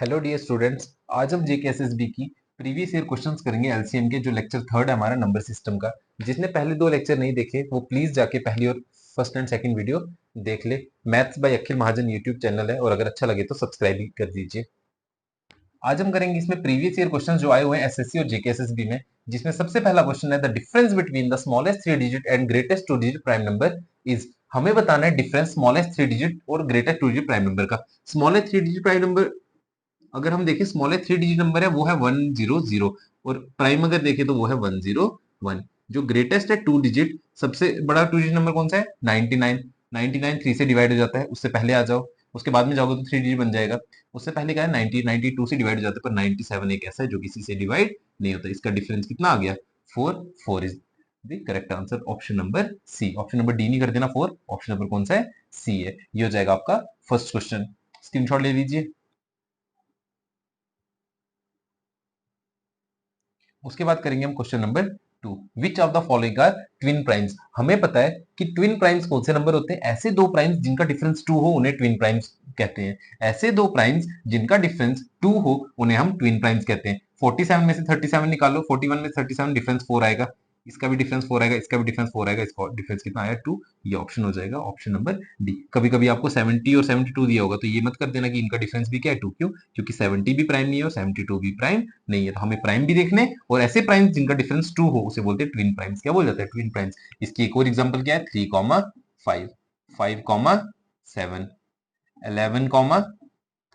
Hello dear students, आज हम JKSSB की प्रीवियस ईयर क्वेश्चंस करेंगे एलसीएम के, जो लेक्चर थर्ड है हमारा नंबर सिस्टम का। जिसने पहले दो लेक्चर नहीं देखे वो प्लीज जाके पहली और फर्स्ट एंड सेकंड वीडियो देख ले। Maths by Akhil Mahajan YouTube channel है और अगर अच्छा लगे तो सब्सक्राइब भी कर दीजिए। आज हम करेंगे इसमें प्रीवियस ईयर क्वेश्चंस जो आए हुए हैं एसएससी और जेकेएसएसबी में, जिसमें सबसे पहला क्वेश्चन है the difference between the smallest three digit and greatest two digit prime number is. हमें बताना है डिफरेंस स्मॉलेस्ट थ्री डिजिट और greatest two digit prime number का। Smallest three digit prime number अगर हम देखें, स्मॉलेस्ट थ्री डिजिट नंबर है वो है 100 और प्राइम अगर देखें तो वो है 101। जो ग्रेटेस्ट है टू डिजिट, सबसे बड़ा टू डिजिट नंबर कौन सा है? 99। 99 3 से डिवाइड हो जाता है, उससे पहले आ जाओ। उसके बाद में जाओगे तो थ्री डिजिट बन जाएगा। उससे पहले क्या है? 90 92 से डिवाइड हो जाता है, पर 97 एक ऐसा है जो किसी से डिवाइड नहीं होता। इसका डिफरेंस कितना आ गया? 4। 4 is the correct answer, option number C. Option number D नहीं कर देना, 4। ऑप्शन नंबर कौन सा है? सी है। ये हो जाएगा आपका फर्स्ट क्वेश्चन। स्क्रीनशॉट ले लीजिए। उसके बाद करेंगे हम question number 2। Which of the following are twin primes. हमें पता है कि ट्विन प्राइम्स कौन से नंबर होते हैं। ऐसे दो प्राइम्स जिनका डिफरेंस 2 हो उन्हें ट्विन प्राइम्स कहते हैं। ऐसे दो प्राइम्स जिनका डिफरेंस 2 हो उन्हें हम ट्विन प्राइम्स कहते हैं। 47 में से 37 निकालो, 41 में 37 डिफरेंस 4 आएगा, इसका भी डिफरेंस 4 आएगा, इसका भी डिफरेंस 4 आएगा, इसका डिफरेंस कितना आया? 2। ये ऑप्शन हो जाएगा ऑप्शन नंबर डी। कभी कभी आपको 70 और 72 दिया होगा तो ये मत कर देना कि इनका डिफरेंस भी क्या है? 2। क्यों? क्योंकि 70 भी प्राइम नहीं है और 72 भी प्राइम नहीं है। तो हमें प्राइम भी देखने, और ऐसे प्राइम्स जिनका डिफरेंस 2 हो उसे बोलते हैं ट्विन प्राइम्स। क्या बोल जाता है? Twin primes. इसकी एक और एग्जांपल क्या है? 3, 5, 5, 7, 11,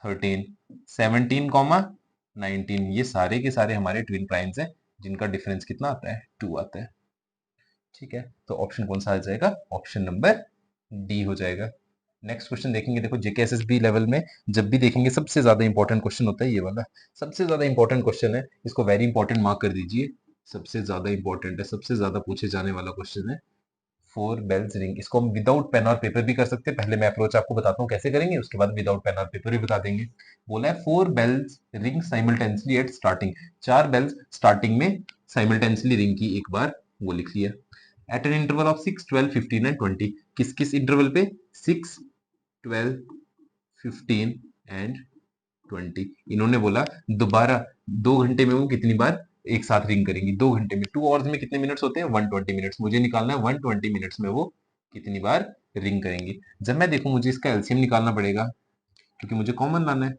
13, 17, 19। ये सारे के सारे हमारे ट्विन प्राइम्स हैं जिनका डिफरेंस कितना आता है? 2 आता है। ठीक है, तो ऑप्शन कौन सा आ जाएगा? ऑप्शन नंबर डी हो जाएगा। नेक्स्ट क्वेश्चन देखेंगे। देखो जेकेएसएसबी लेवल में जब भी देखेंगे सबसे ज्यादा इंपॉर्टेंट क्वेश्चन होता है ये वाला। सबसे ज्यादा इंपॉर्टेंट क्वेश्चन है, इसको वेरी इंपॉर्टेंट मार्क कर दीजिए। सबसे ज्यादा इंपॉर्टेंट है, सबसे ज्यादा पूछे जाने वाला क्वेश्चन है। Four bells ring. इसको हम विदाउट पेन और पेपर भी कर सकते हैं। पहले मैं अप्रोच आपको बताता हूँ कैसे करेंगे, उसके बाद विदाउट पेन और पेपर भी बता देंगे। बोला है four bells ring simultaneously at starting. चार बेल्स स्टार्टिंग में साइमल्टेनियसली रिंग की एक बार, वो लिख लिया। At an interval of 6, 12, 15 and 20। किस किस इंटरवल पे? 6, 12, 15 एंड 20। इन्होंने बोला दोबारा 2 घंटे में वो कितनी बार एक साथ रिंग करेंगी? 2 घंटे में, 2 आवर्स में कितने मिनट्स होते हैं? 120 मिनट्स। मुझे निकालना है 120 मिनट्स में वो कितनी बार रिंग करेंगी। जब मैं देखूं मुझे इसका एलसीएम निकालना पड़ेगा क्योंकि मुझे कॉमन लाना है।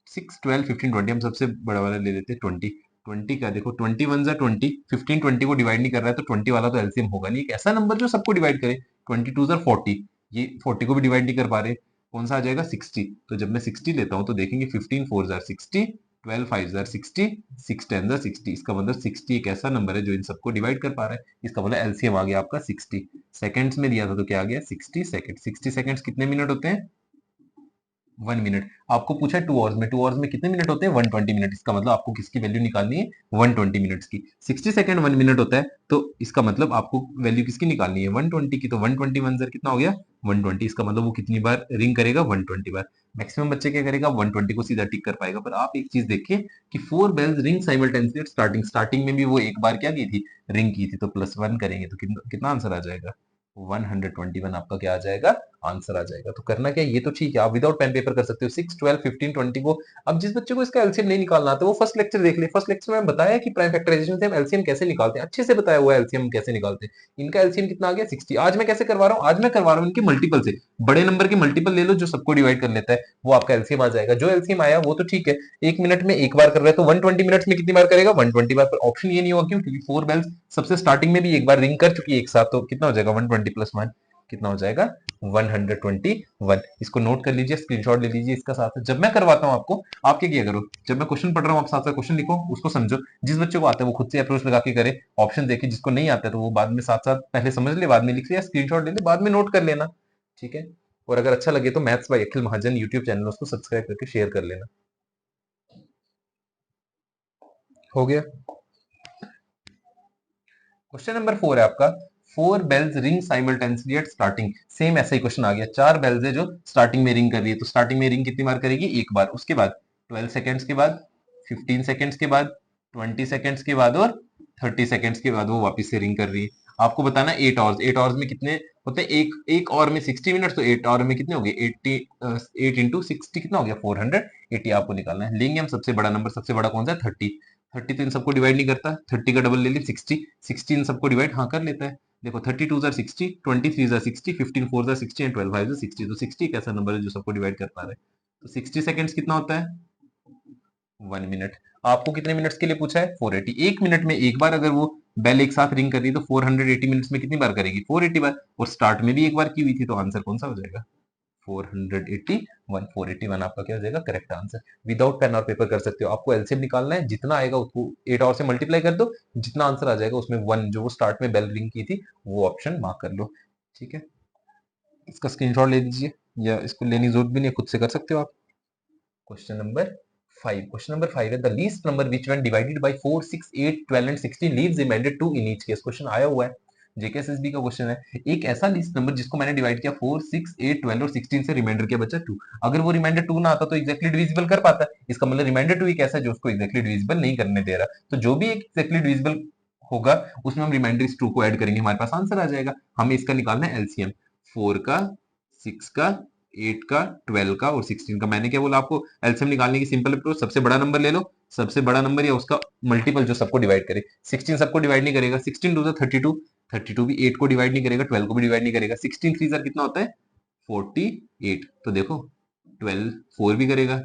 6, 12, 15, 20। हम सबसे बड़ा वाला ले लेते हैं 20। 20 का देखो, 21 = 20, 15 20 को डिवाइड नहीं कर रहा है तो 20 वाला तो एलसीएम होगा नहीं। एक ऐसा नंबर जो सबको डिवाइड करे। 22 40, ये 40 को भी डिवाइड नहीं कर पा रहे। कौन सा आ जाएगा? 60। तो जब मैं 60 लेता हूं तो देखेंगे 15 4 60, 12 5 60, 6 10 60। इसका मतलब 60 एक ऐसा नंबर है जो इन सबको डिवाइड कर पा रहा है। इसका मतलब एलसीएम आ गया आपका 60। सेकंड्स में दिया था तो क्या आ गया? 60 सेकंड। 60 सेकंड्स कितने मिनट होते हैं? 1 मिनट। आपको पूछा है 2 आवर्स में, 2 आवर्स में कितने मिनट होते हैं? 120 मिनट। इसका मतलब आपको किसकी वैल्यू निकालनी है? 120 मिनट्स की। 60 सेकंड 1 मिनट होता है तो इसका मतलब आपको वैल्यू किसकी निकालनी है? 120 की। तो 120 वन जर कितना हो गया? 120। इसका मतलब वो कितनी बार रिंग करेगा? 120 बार। मैक्सिमम बच्चे क्या करेगा? 120 को सीधा टिक कर पाएगा। पर आप एक चीज देखिए कि 4 bells ring simultaneously at starting. Starting में भी वो एक बार क्या की थी? रिंग की थी। तो +1 करेंगे तो कितना आंसर आ जाएगा? 121 आपका क्या आ जाएगा? आंसर आ जाएगा। तो करना क्या है? ये तो ठीक है, आप विदाउट पेन पेपर कर सकते हो। 6, 12, 15, 20 को। अब जिस बच्चे को इसका एलसीएम नहीं निकालना आता वो फर्स्ट लेक्चर देख ले। फर्स्ट लेक्चर में बताया कि प्राइम फैक्टराइजेशन से हम एलसीएम कैसे निकालते हैं, अच्छे से बताया हुआ है एलसीएम कैसे निकालते हैं। इनका एलसीएम कितना आ गया? 60। आज मैं कैसे करवा रहा हूँ? आज मैं करवा रहा हूँ इनके मल्टीपल से। बड़े नंबर के मल्टीपल ले लो जो सबको डिवाइड कर लेता है, वो आपका एलसीएम आ जाएगा। जो एलसीएम आया वो तो ठीक है, 1 मिनट में एक बार कर रहा है तो 120 मिनट्स में कितनी बार करेगा? 120 बार। पर ऑप्शन ये नहीं होगा, क्यों? क्योंकि 4 बेल्स सबसे स्टार्टिंग में भी एक बार रिंग कर चुकी है एक साथ। तो कितना हो जाएगा? 120 + 1 कितना हो जाएगा? 121। इसको नोट कर लीजिए, स्क्रीनशॉट ले लीजिए इसका साथ। जब मैं करवाता हूं आपको, आप क्या किया करो? जब मैं क्वेश्चन पढ़ रहा हूं आप साथ साथ क्वेश्चन लिखो, उसको समझो। जिस बच्चे को आता है वो खुद से अप्रोच लगा के करे, ऑप्शन देखे। जिसको नहीं आता है तो वो बाद में साथ साथ पहले समझ ले, बाद में लिख ले या स्क्रीनशॉट ले ले, बाद में नोट कर लेना। ठीक है। और अगर अच्छा लगे तो maths by Akhil Mahajan YouTube channel उसको सब्सक्राइब करके शेयर कर लेना। हो गया। क्वेश्चन नंबर 4 है आपका। 4 bells ring simultaneously at starting. Same ऐसा ही क्वेश्चन आ गया। 4 बेल्स है जो स्टार्टिंग में रिंग कर रही है, तो स्टार्टिंग में रिंग कितनी बार करेगी? एक बार। उसके बाद 12 सेकंड्स के बाद, 15 सेकंड्स के बाद, 20 सेकंड्स के बाद और 30 सेकंड्स के बाद वो वापस से रिंग कर रही है। आपको बताना 8 आवर्स। 8 आवर्स में कितने होते हैं एक एक आवर में 60 मिनट, तो 8 आवर में कितने हो गए 80, 8 इंटू 60 कितना हो गया 480 आपको निकालना है। लेंगे हम सबसे बड़ा नंबर, सबसे बड़ा कौन सा है 30। 30 तो इन सबको डिवाइड नहीं करता, 30 का डबल ले लें 60, 60 इन सबको डिवाइड हाँ कर लेता है। देखो 32 jar 60, 23 jar 60, 15 4 jar 60 and 12 5 jar 60, तो 60 एक ऐसा नंबर है जो सबको डिवाइड कर पा रहा है। तो 60 सेकंड्स कितना होता है 1 मिनट। आपको कितने मिनट्स के लिए पूछा है 480। एक मिनट में एक बार अगर वो बेल एक साथ रिंग कर रही है तो 480 मिनट्स में कितनी बार करेगी 480 बार, और स्टार्ट में भी एक बार की हुई थी, तो आंसर कौन सा हो जाएगा 481। 481 आपका क्या हो जाएगा करेक्ट आंसर। विदाउट पेन और पेपर कर सकते हो, आपको एलसीएम निकालना है, जितना आएगा उसको 8 आवर से मल्टीप्लाई कर दो, जितना आंसर आ जाएगा उसमें 1 जो वो स्टार्ट में बेल रिंग की थी वो ऑप्शन मार्क कर लो। ठीक है, इसका स्क्रीनशॉट ले लीजिए, या इसको लेने की जरूरत भी नहीं है, खुद से कर सकते हो आप। क्वेश्चन नंबर 5, क्वेश्चन नंबर 5 है the least number which when divided by 4 6 8 12 and 16 leaves remainder 2 in each case. Question आया हुआ है, जेकेएसएसबी का क्वेश्चन है। एक ऐसा लीस्ट नंबर जिसको मैंने डिवाइड किया 4 6 8 12 और 16 से, रिमाइंडर क्या बचा 2। अगर वो रिमाइंडर 2 ना आता तो एग्जैक्टली डिविजिबल कर पाता, इसका मतलब रिमाइंडर 2 एक ऐसा है जो उसको एग्जैक्टली डिविजिबल नहीं करने दे रहा। तो जो भी एक एग्जैक्टली डिविजिबल होगा उसमें हम रिमाइंडर इस 2 को ऐड करेंगे, हमारे पास आंसर आ जाएगा। हमें इसका निकालना है एलसीएम, 4 का 6 का 8 का 12 का और 16 का। मैंने क्या बोला आपको, एलसीएम निकालने की सिंपल अप्रोच, सबसे बड़ा नंबर ले लो, सबसे बड़ा नंबर या उसका मल्टीपल जो सबको डिवाइड करे। 16 सबको डिवाइड नहीं करेगा, 16 टू 32, 32 भी 8 को डिवाइड नहीं करेगा, 12 को भी डिवाइड नहीं करेगा। 16 3 जार कितना होता है 48। तो देखो 12 4 भी करेगा,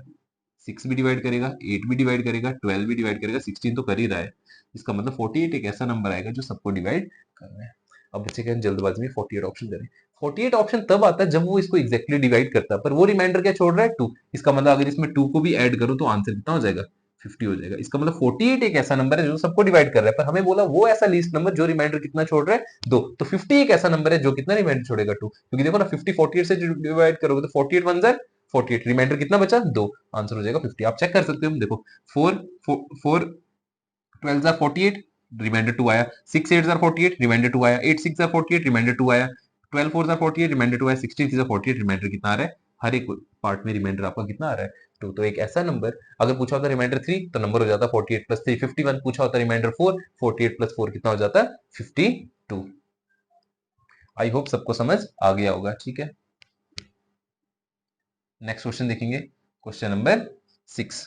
6 भी डिवाइड करेगा, 8 भी डिवाइड करेगा, 12 भी डिवाइड करेगा, 16 तो कर ही रहा है। इसका मतलब 48 एक ऐसा नंबर आएगा जो सबको डिवाइड करना है। अब बच्चे क्या जल्दबाजी में 48 ऑप्शन करें। 48 ऑप्शन तब आता है जब वो इसको एग्जैक्टली डिवाइड करता है, पर वो रिमाइंडर क्या छोड़ रहा है 2। इसका मतलब अगर इसमें 2 को भी ऐड करूं तो आंसर कितना हो जाएगा 50 हो जाएगा। इसका मतलब 48 एक ऐसा नंबर है जो सबको डिवाइड कर रहा है, पर हमें बोला वो ऐसा लीस्ट नंबर जो रिमाइंडर कितना छोड़ रहा है 2। तो 50 एक ऐसा नंबर है जो कितना रिमाइंडर छोड़ेगा 2, क्योंकि देखो ना 50 48 से डिवाइड करोगे तो 48 1 जार 48, रिमाइंडर कितना बचा 2, आंसर हो जाएगा 50। आप चेक कर सकते हो, देखो 4 4 12 जार 48, रिमाइंडर 2 आया, 6 8 जार 48, रिमाइंडर 2 आया, 8 6 जार 48, रिमाइंडर 2 आया, 12 4 जार 48, रिमाइंडर 2 आया, 16 3 जार 48, रिमाइंडर कितना आ रहा है, हर एक पार्ट में रिमाइंडर आपका कितना आ रहा है 2। तो एक ऐसा नंबर, अगर पूछा होता रिमाइंडर 3 तो नंबर हो जाता 48 प्लस 3 51, पूछा होता रिमाइंडर 4 48 प्लस 4 कितना हो जाता 52। आई होप सबको समझ आ गया होगा। ठीक है, नेक्स्ट क्वेश्चन देखेंगे, क्वेश्चन नंबर 6।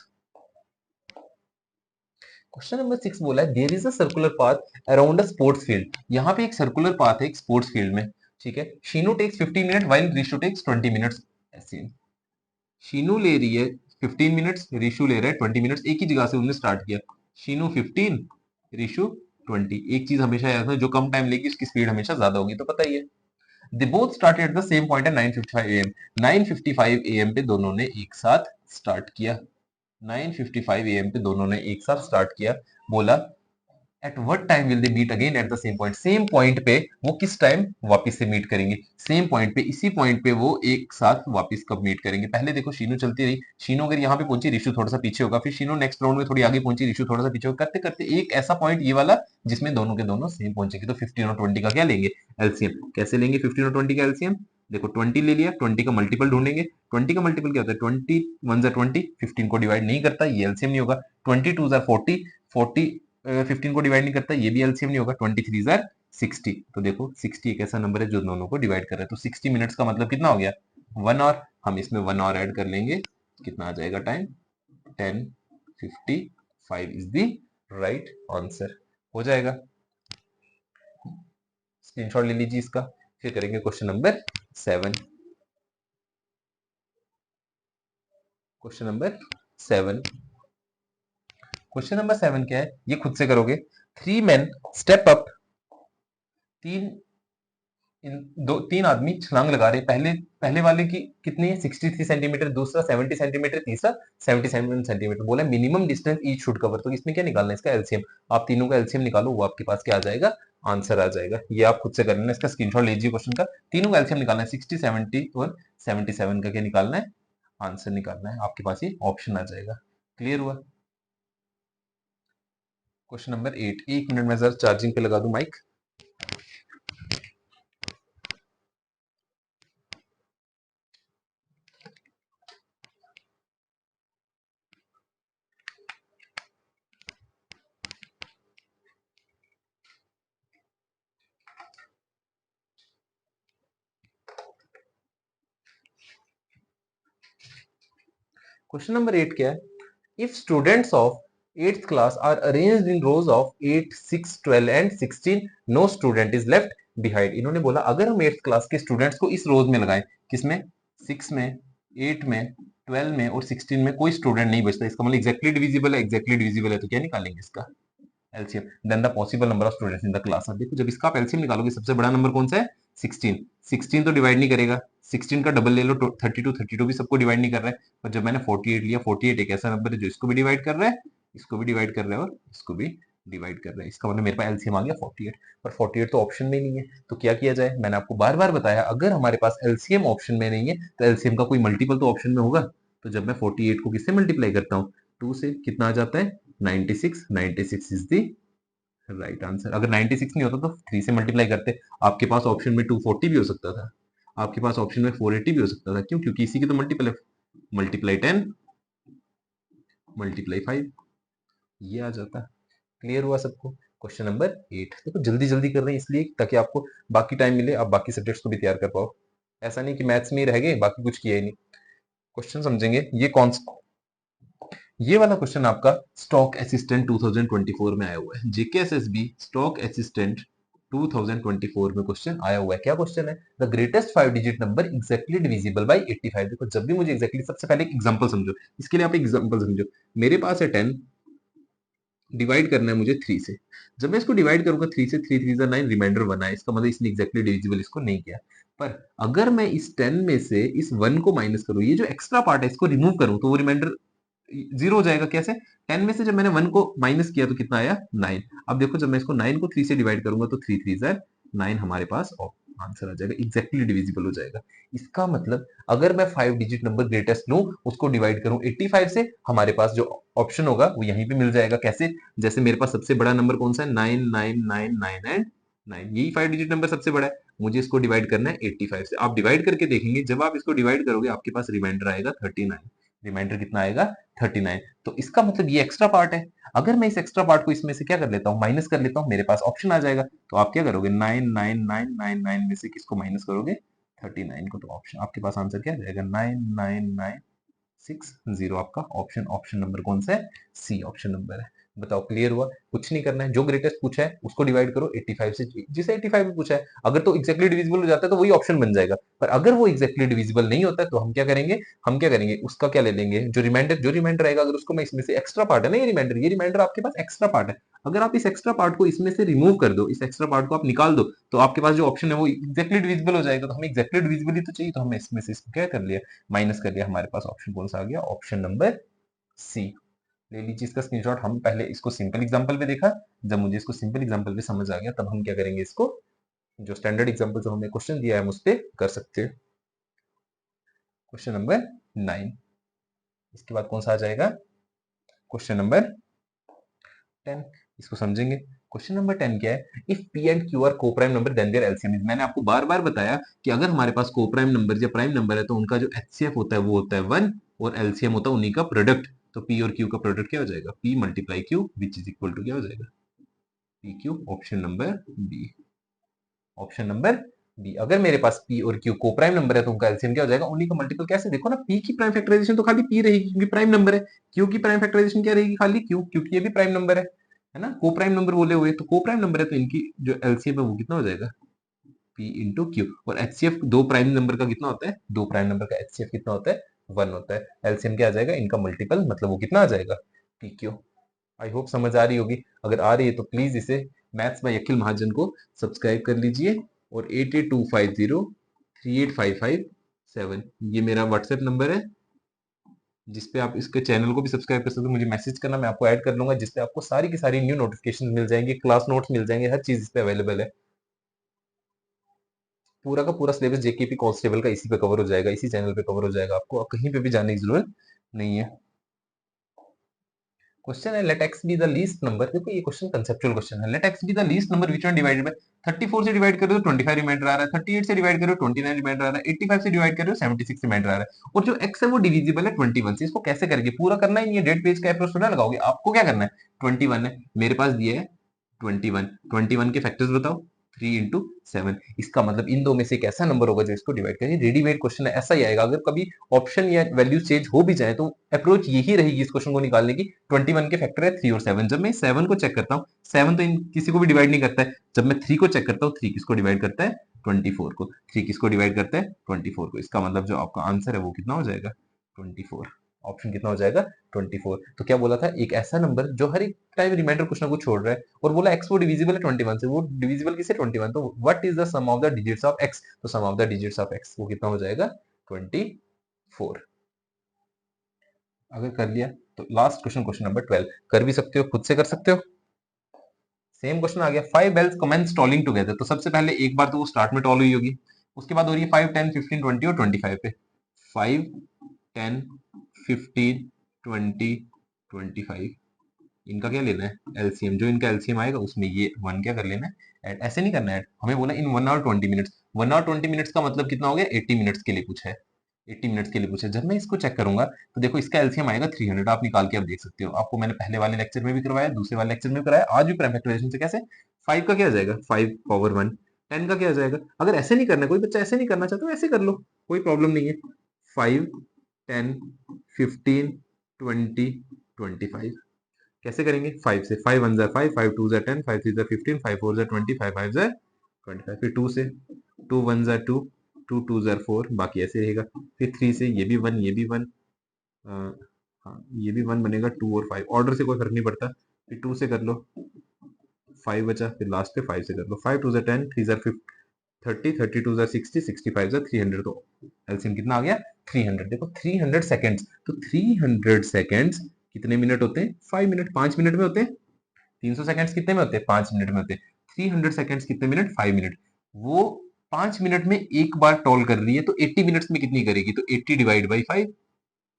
क्वेश्चन नंबर 6 बोला है there is a circular path around a sports field. यहाँ पे एक सर्कुलर पाथ है एक स्पोर्ट्स फील्ड में। ठीक है, Sheenu takes 15 minute while Rishu takes 20 minutes. ऐसे शीनू ले रही है 15 मिनट्स, रिशु ले रहा है 20 मिनट्स, एक ही जगह से उन्होंने स्टार्ट किया। शीनू 15, रिशु 20। एक चीज हमेशा याद रखना, जो कम टाइम लेगी उसकी स्पीड हमेशा ज्यादा होगी, तो पता ही है। They both started at the same point at 9:55 AM. 9:55 AM पे दोनों ने एक साथ स्टार्ट किया। 9:55 एएम पे दोनों ने एक साथ स्टार्ट किया। बोला at what time will they meet again at the same point. Same point पे वो किस टाइम वापस से मीट करेंगे, सेम पॉइंट पे, इसी पॉइंट पे वो एक साथ वापस कब मीट करेंगे। पहले देखो शीनू चलती रही, शीनू अगर यहाँ पे पहुंची रिशु थोड़ा सा पीछे होगा, फिर शीनू नेक्स्ट राउंड में थोड़ी आगे पहुंची, रिशु थोड़ा सा पीछे होगा, करते करते एक ऐसा पॉइंट ये वाला जिसमें दोनों के दोनों सेम पहुंचेंगे। तो 15 और 20 का क्या लेंगे एलसीएम। कैसे लेंगे 15 और 20 का एलसीएम, देखो 20 ले लिया, 20 का मल्टीपल ढूंढेंगे। 20 का मल्टीपल क्या होता है 20 1 जा 20, 15 को डिवाइड नहीं करता, ये एलसीएम नहीं होगा। 20 2 जा 40, 40 15 को डिवाइड नहीं करता, ये भी एलसीएम नहीं होगा। 23 जार 60, तो देखो 60 एक ऐसा नंबर है जो दोनों को डिवाइड कर रहा है। तो 60 मिनट्स का मतलब कितना हो गया 1 आवर। हम इसमें 1 आवर ऐड कर लेंगे, कितना आ जाएगा time 10:55 is the right answer हो जाएगा। स्क्रीनशॉट ले लीजिए इसका, फिर करेंगे question number 7। Question number 7, question number 7 क्या है ये खुद से करोगे। 3 men स्टेप अप, तीन तीन आदमी छलांग लगा रहे, पहले पहले वाले की कितनी है 63 सेंटीमीटर, दूसरा 70 सेंटीमीटर, तीसरा 77 सेंटीमीटर। बोला minimum distance each should cover, तो इसमें क्या निकालना है इसका एलसीएम। आप तीनों का एलसीएम निकालो, वो आपके पास क्या आ जाएगा आंसर आ जाएगा। ये आप खुद से कर लेना, इसका स्क्रीनशॉट लीजिए क्वेश्चन का। तीनों का एलसीएम निकालना है, 60 70 और 77 का क्या निकालना है आंसर निकालना है, आपके पास ये ऑप्शन आ जाएगा। क्लियर हुआ। क्वेश्चन नंबर 8, एक मिनट में जरा चार्जिंग पे लगा दूं माइक। क्वेश्चन नंबर 8 क्या है? If students of 8th class are arranged in rows of 8, 6, 12 and 16, no student is left behind. इन्होंने बोला अगर हम 8th क्लास के स्टूडेंट्स को इस रोज में लगाएं, किसमें? 6 में, 8 में, 12 में और 16 में कोई स्टूडेंट नहीं बचता, इसका मतलब एग्जैक्टली डिविजिबल है, एग्जैक्टली डिविजिबल है, तो क्या निकालेंगे इसका? LCM. Then the possible number of students in the class. अब देखो जब इसका आप एलसीएम निकालोगे सबसे बड़ा नंबर कौन सा है? 16। 16 तो डिवाइड नहीं करेगा, 16 का डबल ले लो 32, 32 भी सबको डिवाइड नहीं कर रहा है। और जब मैंने 48 लिया, 48 एक ऐसा नंबर है जो इसको भी डिवाइड कर रहा है, इसको भी डिवाइड कर रहा है और इसको भी डिवाइड कर रहा है। इसका मतलब मेरे पास एलसीएम आ गया 48। पर 48 तो ऑप्शन में नहीं है, तो क्या किया जाए? मैंने आपको बार बार बताया अगर हमारे पास एलसीएम ऑप्शन में नहीं है तो एलसीएम का कोई मल्टीपल तो ऑप्शन में होगा। तो जब मैं 48 को किससे मल्टीप्लाई करता हूँ? 2 से, कितना आ जाता है? 96। 96 इज दी राइट आंसर। अगर 96 नहीं होता तो 3 से मल्टीप्लाई करते। आपके पास ऑप्शन में 240 भी हो सकता था, आपके पास ऑप्शन में 480 भी हो सकता था। क्यों? क्योंकि इसी के तो मल्टीपल है। मल्टीप्लाई 10, मल्टीप्लाई 5, ये आ जाता। क्लियर हुआ सबको? क्वेश्चन नंबर 8 देखो जल्दी जल्दी कर रहे हैं इसलिए ताकि आपको बाकी टाइम मिले, आप बाकी सब्जेक्ट्स को भी तैयार कर पाओ। ऐसा नहीं कि मैथ्स में ही रह गए बाकी कुछ किया ही नहीं। क्वेश्चन समझेंगे। ये वाला क्वेश्चन आपका स्टॉक असिस्टेंट 2024 में आया हुआ है। जेकेएसएसबी स्टॉक असिस्टेंट 2024 में क्वेश्चन आया हुआ है। क्या क्वेश्चन है? The greatest 5 digit number exactly divisible by 85। देखो जब भी मुझे एग्जैक्टली सबसे पहले एक एग्जांपल समझो, इसके लिए आप एग्जांपल समझो। मेरे पास है 10, डिवाइड करना है मुझे 3 से। जब मैं इसको डिवाइड करूंगा 3 से, 3 3 9, रिमाइंडर 1 आए, इसका मतलब इसने एग्जैक्टली डिविजिबल इसको नहीं किया। पर अगर मैं इस 10 में से इस 1 को माइनस करूं, ये जो एक्स्ट्रा पार्ट है इसको रिमूव करूं, तो वो रिमाइंडर 0 हो जाएगा। कैसे? 10 में से जब मैंने 1 को माइनस किया तो कितना आया? 9। अब देखो जब मैं इसको 9 को 3 से डिवाइड करूंगा तो 3 3 जार 9 हमारे पास आंसर आ जाएगा, एग्जैक्टली डिविजिबल हो जाएगा। इसका मतलब अगर मैं 5 डिजिट नंबर ग्रेटेस्ट लूं, उसको डिवाइड करूं 85 से, हमारे पास जो ऑप्शन होगा वो यहीं पे मिल जाएगा। कैसे? जैसे मेरे पास सबसे बड़ा नंबर कौन सा है? 9999 एंड 9, यही 5 डिजिट नंबर सबसे बड़ा है। मुझे इसको डिवाइड करना है 85 से। आप डिवाइड करके देखेंगे, जब आप इसको डिवाइड करोगे आपके पास रिमाइंडर आएगा 39। रिमाइंडर कितना आएगा? 39। तो इसका मतलब ये एक्स्ट्रा पार्ट है। अगर मैं इस एक्स्ट्रा पार्ट को इसमें से क्या कर लेता हूँ? माइनस कर लेता हूँ, मेरे पास ऑप्शन आ जाएगा। तो आप क्या करोगे? 99999 में से किसको माइनस करोगे? 39 को। तो ऑप्शन आपके पास आंसर क्या आ जाएगा? 99960। आपका ऑप्शन ऑप्शन नंबर कौन सा है? सी ऑप्शन नंबर है। बताओ क्लियर हुआ? कुछ नहीं करना है, जो ग्रेटेस्ट पूछा है उसको डिवाइड करो 85 से, जिसे 85 में पूछा है। अगर तो एग्जैक्टली डिविजिबल हो जाता है तो वही ऑप्शन बन जाएगा। पर अगर वो एग्जैक्टली डिविजिबल नहीं होता है तो हम क्या करेंगे? उसका क्या ले लेंगे? जो रिमाइंडर आएगा, अगर उसको मैं इसमें से, एक्स्ट्रा पार्ट है ना ये रिमाइंडर आपके पास एक्स्ट्रा पार्ट है। अगर आप इस एक्स्ट्रा पार्ट को इसमें से रिमूव कर दो, इस एक्स्ट्रा पार्ट को आप निकाल दो, तो आपके पास जो ऑप्शन है वो एग्जैक्टली डिविजिबल हो जाएगा। तो हमें एग्जैक्टली डिविजिबल ही तो चाहिए, तो हमने इसमें से इसको क्या कर लिया? माइनस कर लिया। हमारे पास ऑप्शन कौन सा आ गया? Option number C. ले लीजिए इसका स्क्रीनशॉट। हम पहले इसको सिंपल एग्जांपल पे देखा, जब मुझे इसको सिंपल एग्जांपल पे समझ आ गया तब हम क्या करेंगे? इसको जो स्टैंडर्ड एग्जांपल जो हमने क्वेश्चन दिया है हम उस पे कर सकते हैं। Question number 9। इसके बाद कौन सा आ जाएगा? Question number 10। इसको समझेंगे। क्वेश्चन नंबर 10 क्या है? If P and Q are को prime number then their LCM is. मैंने आपको बार बार बताया कि अगर हमारे पास को प्राइम नंबर या प्राइम नंबर है तो उनका जो एचसीएफ होता है वो होता है 1 और एलसीएम होता है उन्हीं का प्रोडक्ट। तो पी और क्यू का प्रोडक्ट क्या हो जाएगा? P multiply Q which is equal to क्या हो जाएगा? P Q. Option number B. Option number B. अगर मेरे पास पी और क्यू को प्राइम नंबर है तो उनका एलसीएम क्या हो जाएगा? उन्हीं का मल्टीपल। कैसे? देखो ना, पी की प्राइम फैक्टराइजेशन तो खाली पी रहेगी क्योंकि प्राइम नंबर है। क्यू की प्राइम फैक्टराइजेशन क्या रहेगी? खाली क्यू, क्योंकि ये भी प्राइम नंबर है ना? को प्राइम नंबर बोले हुए, तो को प्राइम नंबर है तो इनकी जो एलसीएम है वो कितना हो जाएगा? P into Q. और एचसीएफ दो प्राइम नंबर का कितना होता है? दो प्राइम नंबर का एचसीएफ कितना होता है? 1 होता है। एलसीएम क्या आ जाएगा? इनका मल्टीपल, मतलब वो कितना आ जाएगा? P Q. आई होप समझ आ रही होगी। अगर आ रही है तो प्लीज इसे मैथ्स बाय अखिल महाजन को सब्सक्राइब कर लीजिए। और 8825038557 ये मेरा व्हाट्सएप नंबर है, जिसपे आप इसके चैनल को भी सब्सक्राइब कर सकते हो। मुझे मैसेज करना, मैं आपको ऐड कर लूंगा, जिसपे आपको सारी की सारी न्यू नोटिफिकेशन मिल जाएंगे, क्लास नोट्स मिल जाएंगे, हर चीज इस पे अवेलेबल है। पूरा का पूरा सिलेबस जेकेपी कांस्टेबल का इसी पे कवर हो जाएगा, इसी चैनल पे कवर हो जाएगा। आपको कहीं पे भी जाने की जरूरत नहीं है। क्वेश्चन है let X be the least number. देखो ये क्वेश्चन कंसेप्चुअल क्वेश्चन है। Let X be the least number which one divided by 34 से डिवाइड करो तो 25 रिमाइंडर आ रहा है, 38 से डिवाइड करो 29 रिमाइंडर आ रहा है, 85 से डिवाइड करो 76 रिमाइंडर आ रहा है। और जो x है वो डिविजिबल है 21 से। इसको कैसे करेंगे? पूरा करना ही नहीं है, डेट पेज का एप्रोच थोड़ा लगाओगे। आपको क्या करना है? 21 है मेरे पास दिया है 21, 21 के फैक्टर्स बताओ। 3 इंटू 7। इसका मतलब इन दो में से एक ऐसा नंबर होगा जो इसको डिवाइड करेगी। रेडी मेड क्वेश्चन है, ऐसा ही आएगा। अगर कभी ऑप्शन या वैल्यू चेंज हो भी जाए तो अप्रोच यही रहेगी इस क्वेश्चन को निकालने की। 21 के फैक्टर है 3 और 7। जब मैं 7 को चेक करता हूँ, 7 तो किसी को भी डिवाइड नहीं करता है। जब मैं 3 को चेक करता हूँ, 3 किसको डिवाइड करता है? 24 को। 3 किसको डिवाइड करता है? 24 को। इसका मतलब जो आपका आंसर है वो कितना हो जाएगा? 24। ऑप्शन कितना हो जाएगा? 24। तो क्या बोला था? एक ऐसा नंबर जो हर एक टाइम रिमाइंडर कुछ ना कुछ छोड़ रहा है, और बोला x वो डिविजिबल है 21 से। वो डिविजिबल किससे? 21। तो what is the sum of the digits of x? तो sum of the digits of x वो कितना हो जाएगा? 24। अगर कर लिया तो लास्ट क्वेश्चन, क्वेश्चन नंबर 12। कर भी सकते हो, खुद से कर सकते हो। सेम क्वेश्चन आ गया। 5 bells commence tolling together। तो सबसे पहले एक बार तो वो स्टार्ट में टॉल हुई होगी, उसके बाद हो रही है 5, 10, 15, 20 और 25 पे। 5, 10, 15, 20, 25। इनका क्या लेना है? एलसीएम। जो इनका एलसीएम आएगा उसमें ये 1 क्या कर लेना है? ऐड। ऐसे नहीं करना है, हमें बोला इन 1 आवर 20 मिनट्स। 1 आवर 20 मिनट्स का मतलब कितना हो गया? 80 मिनट्स के लिए पूछा है। 80 मिनट्स के लिए पूछा है। जब मैं इसको चेक करूंगा तो देखो इसका एलसीएम आएगा 300। आप निकाल के आप देख सकते हो। आपको मैंने पहले वाले लेक्चर में भी करवाया, दूसरे वाले लेक्चर में भी कराया, आज भी प्राइम फैक्टराइजेशन से। कैसे? 5 का क्या आ जाएगा? 5 पावर 1। 10 का क्या आ जाएगा? अगर ऐसे नहीं करना, कोई बच्चा ऐसे नहीं करना चाहता तो ऐसे कर लो, कोई प्रॉब्लम नहीं है। 5, 10, 15, 20, 25। कैसे करेंगे? 5 से। 5 1 जा 5, 5 2 जा 10, 5 3 जा 15, 5 4 जा 20, 5 5 जा 25। फिर 2 से, 2 1 जा 2, 2 2 जा 4, बाकी ऐसे रहेगा। फिर 3 से, ये भी 1, ये भी 1, हाँ ये भी 1 बनेगा। 2 और 5 ऑर्डर से कोई फर्क नहीं पड़ता। फिर 2 से कर लो, 5 बचा। फिर लास्ट पे 5 से कर लो। 5 2 जा 10, 3 जा 30, 32 जा 60, 65 जा 300। तो एलसीएम कितना आ गया? 300। देखो 300 सेकंड्स। तो 300 सेकंड्स कितने मिनट होते हैं? 5 मिनट। 5 मिनट में होते हैं। 300 सेकंड्स कितने में होते हैं? 5 मिनट में होते हैं। 300 सेकंड्स कितने मिनट? 5 मिनट। वो 5 मिनट में एक बार टॉल कर रही है, तो 80 मिनट्स में कितनी करेगी? तो 80 डिवाइड बाई 5।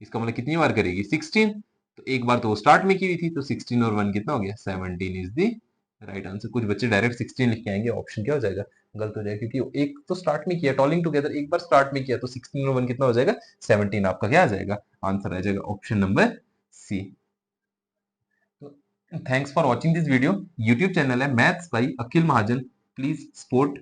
इसका मतलब कितनी बार करेगी? 16। तो एक बार तो वो स्टार्ट में की हुई थी, तो 16 और 1 कितना हो गया? 17 इज द राइट आंसर। कुछ बच्चे डायरेक्ट 16 लिख के आएंगे, ऑप्शन क्या हो जाएगा? गलत हो जाएगा, क्योंकि वो एक तो स्टार्ट में किया, टॉलिंग टुगेदर एक बार स्टार्ट में किया, तो 16 और 1 कितना हो जाएगा? 17। आपका क्या आ जाएगा? आंसर आ जाएगा option number C. Thanks for watching this video. YouTube channel है maths by Akhil Mahajan, please support.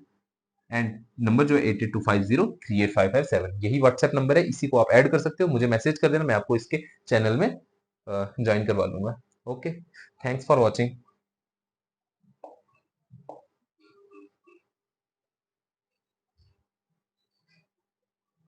And number जो है 8250385557, यही व्हाट्सएप नंबर है। इसी को आप ऐड कर सकते हो, मुझे मैसेज कर देना, मैं आपको इसके चैनल में ज्वाइन करवा दूंगा। Okay, thanks for watching.